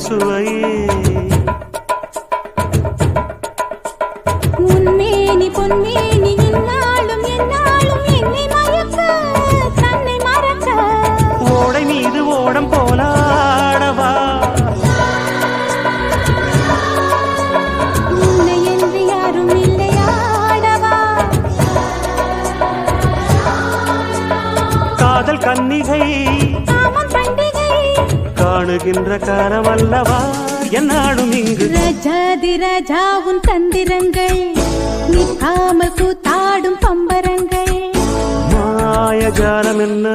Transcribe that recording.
சுவையே உன்மேனி பொன்மேனி என்னாலும் என்னாலும் என்னை மயக்க தன்னை மறக்க ஓடை மீது ஓடம் போலாடவா உன்னை என்று யாரும் இல்லையாடவா காதல் கன்னிகை காமம் பண்டிகை காணுகின்ற காலமல்லவா என்னாடும் இங்கு ரஜாதி ராஜா உன் தந்திரங்கள் நிற்காமல் கூத்தாடும் பம்பரங்கள் மாயஜாலம் என்ன